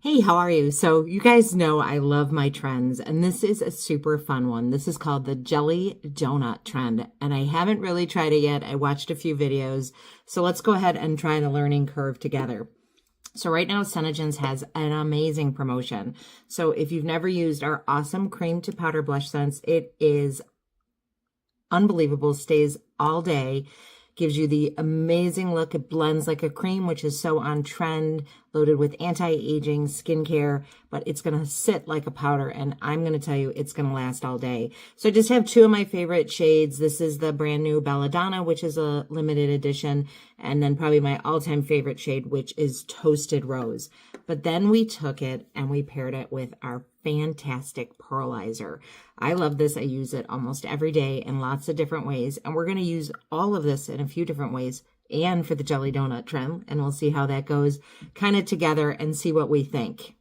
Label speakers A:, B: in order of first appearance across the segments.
A: Hey, how are you? So you guys know I love my trends, and this is a super fun one. This is called the Jelly Donut Trend, and I haven't really tried it yet. I watched a few videos, so let's go ahead and try the learning curve together. So right now, Senegen's has an amazing promotion. So if you've never used our awesome cream to powder BlushSense, it is unbelievable, stays all day. Gives you the amazing look. It blends like a cream, which is so on trend, loaded with anti-aging skincare, but it's going to sit like a powder, and I'm going to tell you it's going to last all day. So I just have two of my favorite shades. This is the brand new Belladonna, which is a limited edition, and then probably my all-time favorite shade, which is Toasted Rose. But then we took it and we paired it with our fantastic Pearlizer. I love this. I use it almost every day in lots of different ways, and we're going to use all of this in a few different ways and for the Jelly Donut trend, and we'll see how that goes kind of together and see what we think.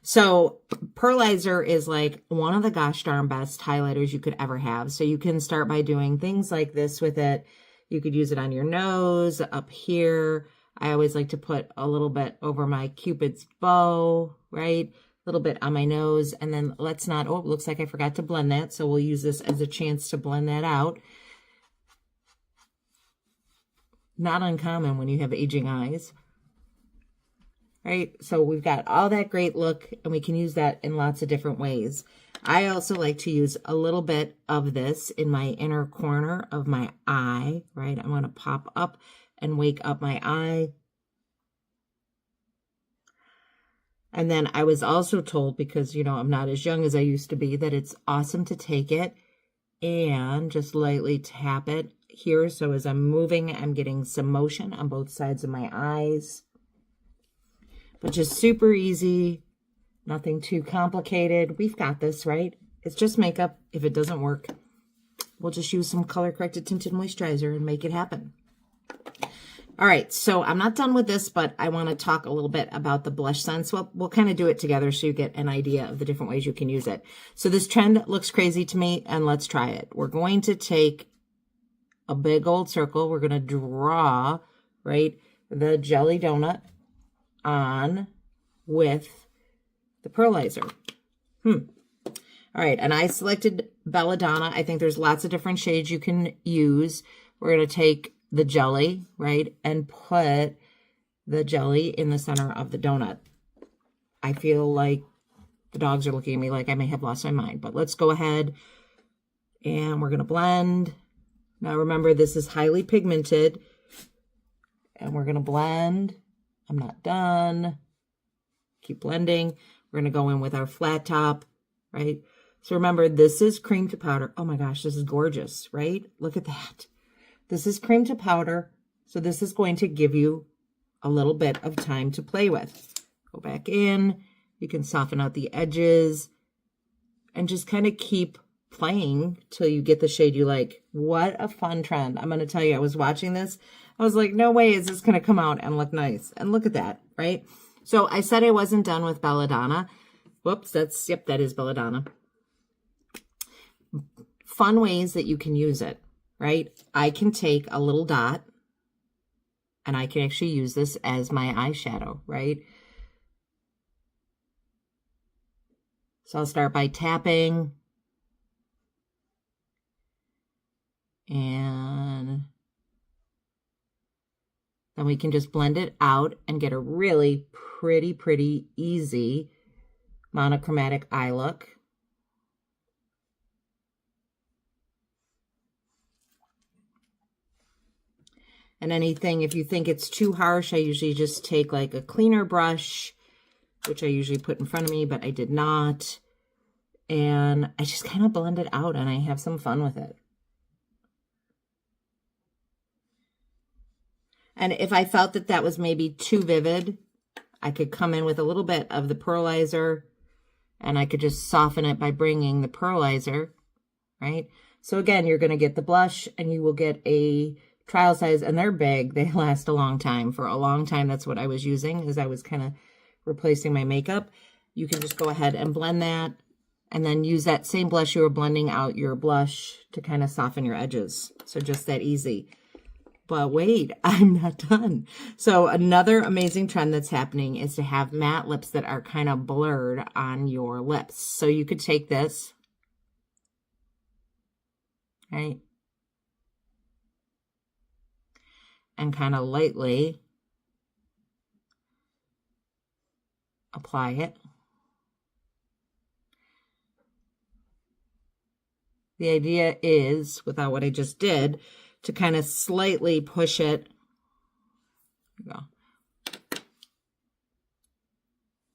A: So Pearlizer is like one of the gosh darn best highlighters you could ever have. So you can start by doing things like this with it. You could use it on your nose, up here. I always like to put a little bit over my Cupid's bow, right? A little bit on my nose, and then let's not, oh, it looks like I forgot to blend that, so we'll use this as a chance to blend that out. Not uncommon when you have aging eyes, right? So we've got all that great look, and we can use that in lots of different ways. I also like to use a little bit of this in my inner corner of my eye, right? I want to pop up and wake up my eye. And then I was also told, because, you know, I'm not as young as I used to be, that it's awesome to take it and just lightly tap it here. So as I'm moving, I'm getting some motion on both sides of my eyes. But just super easy, nothing too complicated. We've got this, right? It's just makeup. If it doesn't work, we'll just use some color-corrected tinted moisturizer and make it happen. All right, so I'm not done with this, but I want to talk a little bit about the BlushSense. Well, we'll kind of do it together so you get an idea of the different ways you can use it. So this trend looks crazy to me, and let's try it. We're going to take a big old circle. We're going to draw, right, the Jelly Donut on with the Pearlizer. All right, and I selected Belladonna. I think there's lots of different shades you can use. We're going to take the jelly, right, and put the jelly in the center of the donut. I feel like the dogs are looking at me like I may have lost my mind, but let's go ahead and we're going to blend. Now remember, this is highly pigmented, and we're going to blend. I'm not done. Keep blending. We're going to go in with our flat top, right? So remember, this is cream to powder. Oh my gosh, this is gorgeous, right? Look at that. This is cream to powder, so this is going to give you a little bit of time to play with. Go back in. You can soften out the edges and just kind of keep playing till you get the shade you like. What a fun trend. I'm going to tell you, I was watching this. I was like, no way is this going to come out and look nice. And look at that, right? So I said I wasn't done with Belladonna. Whoops, yep, that is Belladonna. Fun ways that you can use it. Right? I can take a little dot and I can actually use this as my eyeshadow, right? So I'll start by tapping and then we can just blend it out and get a really pretty easy monochromatic eye look. And anything, if you think it's too harsh, I usually just take like a cleaner brush, which I usually put in front of me, but I did not. And I just kind of blend it out and I have some fun with it. And if I felt that that was maybe too vivid, I could come in with a little bit of the Pearlizer and I could just soften it by bringing the Pearlizer, right? So again, you're going to get the blush and you will get a trial size, and they're big. They last a long time. For a long time, that's what I was using as I was kind of replacing my makeup. You can just go ahead and blend that and then use that same blush you were blending out your blush to kind of soften your edges. So just that easy. But wait, I'm not done. So another amazing trend that's happening is to have matte lips that are kind of blurred on your lips. So you could take this, right, and kind of lightly apply it. The idea is, without what I just did, to kind of slightly push it. There you go.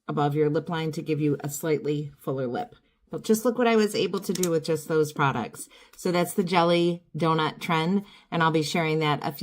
A: Above your lip line to give you a slightly fuller lip. But just look what I was able to do with just those products. So that's the jelly donut trend, and I'll be sharing that a few